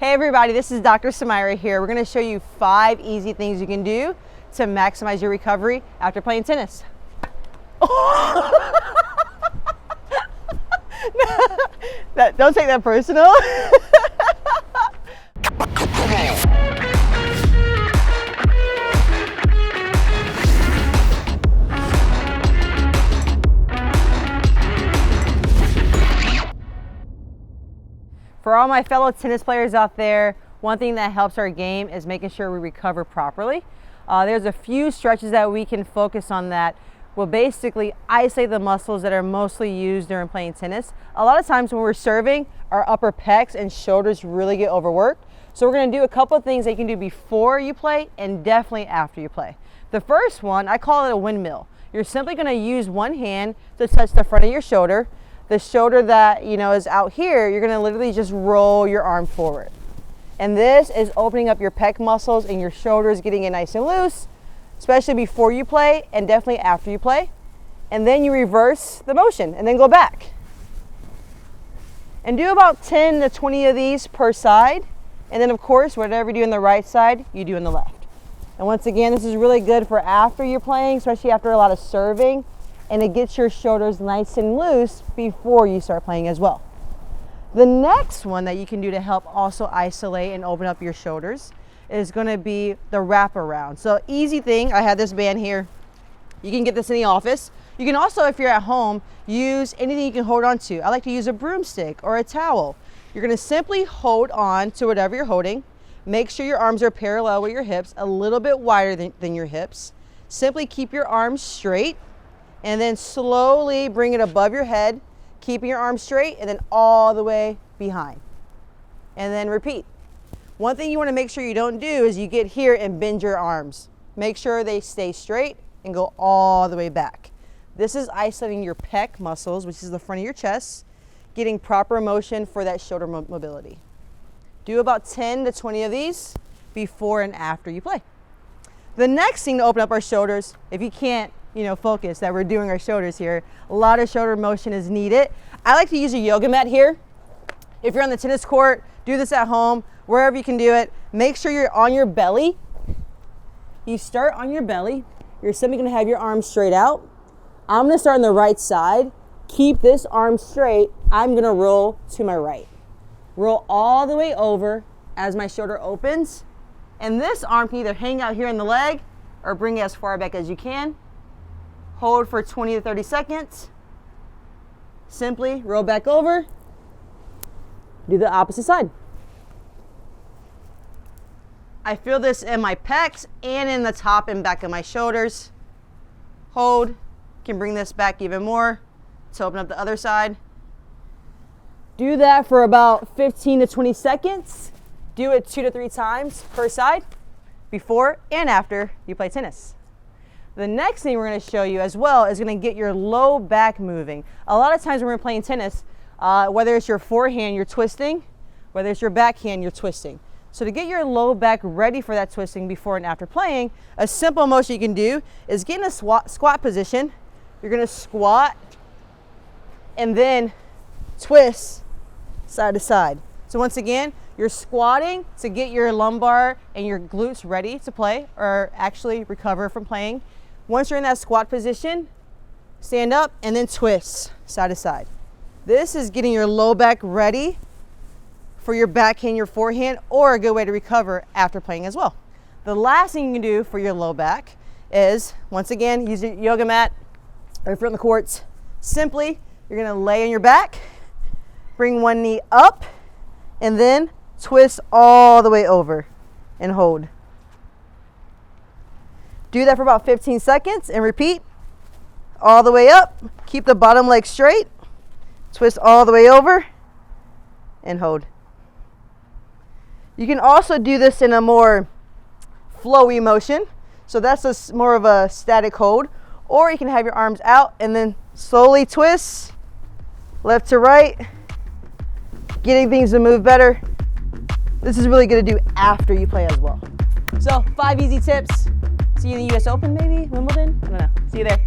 Hey everybody, this is Dr. Samaira here. We're going to show you 5 easy things you can do to maximize your recovery after playing tennis. Don't take that personal. For all my fellow tennis players out there, one thing that helps our game is making sure we recover properly. There's a few stretches that we can focus on that will basically isolate the muscles that are mostly used during playing tennis. A lot of times when we're serving, our upper pecs and shoulders really get overworked. So we're going to do a couple of things that you can do before you play and definitely after you play. The first one, I call it a windmill. You're simply going to use one hand to touch the front of your shoulder. The shoulder that is out here, you're going to literally just roll your arm forward. And this is opening up your pec muscles and your shoulders, getting it nice and loose, especially before you play and definitely after you play. And then you reverse the motion and then go back. And do about 10 to 20 of these per side. And then of course, whatever you do on the right side, you do on the left. And once again, this is really good for after you're playing, especially after a lot of serving. And it gets your shoulders nice and loose before you start playing as well. The next one that you can do to help also isolate and open up your shoulders is going to be the wraparound. So easy thing, I have this band here. You can get this in the office. You can also, if you're at home, use anything you can hold on to. I like to use a broomstick or a towel. You're going to simply hold on to whatever you're holding. Make sure your arms are parallel with your hips, a little bit wider than your hips. Simply keep your arms straight. And then slowly bring it above your head, keeping your arms straight, and then all the way behind. And then repeat. One thing you want to make sure you don't do is you get here and bend your arms. Make sure they stay straight and go all the way back. This is isolating your pec muscles, which is the front of your chest, getting proper motion for that shoulder mobility. Do about 10 to 20 of these before and after you play. The next thing to open up our shoulders, if you can't focus that we're doing our shoulders here, a lot of shoulder motion is needed. I like to use a yoga mat here. If you're on the tennis court, do this at home, wherever you can do it. Make sure you're on your belly. You start on your belly. You're simply going to have your arms straight out. I'm going to start on the right side. Keep this arm straight. I'm going to roll to my right. Roll all the way over as my shoulder opens. And this arm can either hang out here in the leg or bring it as far back as you can. Hold for 20 to 30 seconds. Simply roll back over. Do the opposite side. I feel this in my pecs and in the top and back of my shoulders. Hold. Can bring this back even more to open up the other side. Do that for about 15 to 20 seconds. Do it 2 to 3 times per side before and after you play tennis. The next thing we're going to show you as well is going to get your low back moving. A lot of times when we're playing tennis, whether it's your forehand, you're twisting, whether it's your backhand, you're twisting. So to get your low back ready for that twisting before and after playing, a simple motion you can do is get in a squat position. You're going to squat and then twist side to side. So once again, you're squatting to get your lumbar and your glutes ready to play or actually recover from playing. Once you're in that squat position, stand up and then twist side to side. This is getting your low back ready for your backhand, your forehand, or a good way to recover after playing as well. The last thing you can do for your low back is, once again, use your yoga mat, or if you're on the courts, simply, you're gonna lay on your back, bring one knee up, and then twist all the way over and hold. Do that for about 15 seconds and repeat. All the way up. Keep the bottom leg straight. Twist all the way over and hold. You can also do this in a more flowy motion. So that's more of a static hold. Or you can have your arms out and then slowly twist left to right, getting things to move better. This is really good to do after you play as well. So 5 easy tips. See you in the US Open maybe, Wimbledon, I don't know. See you there.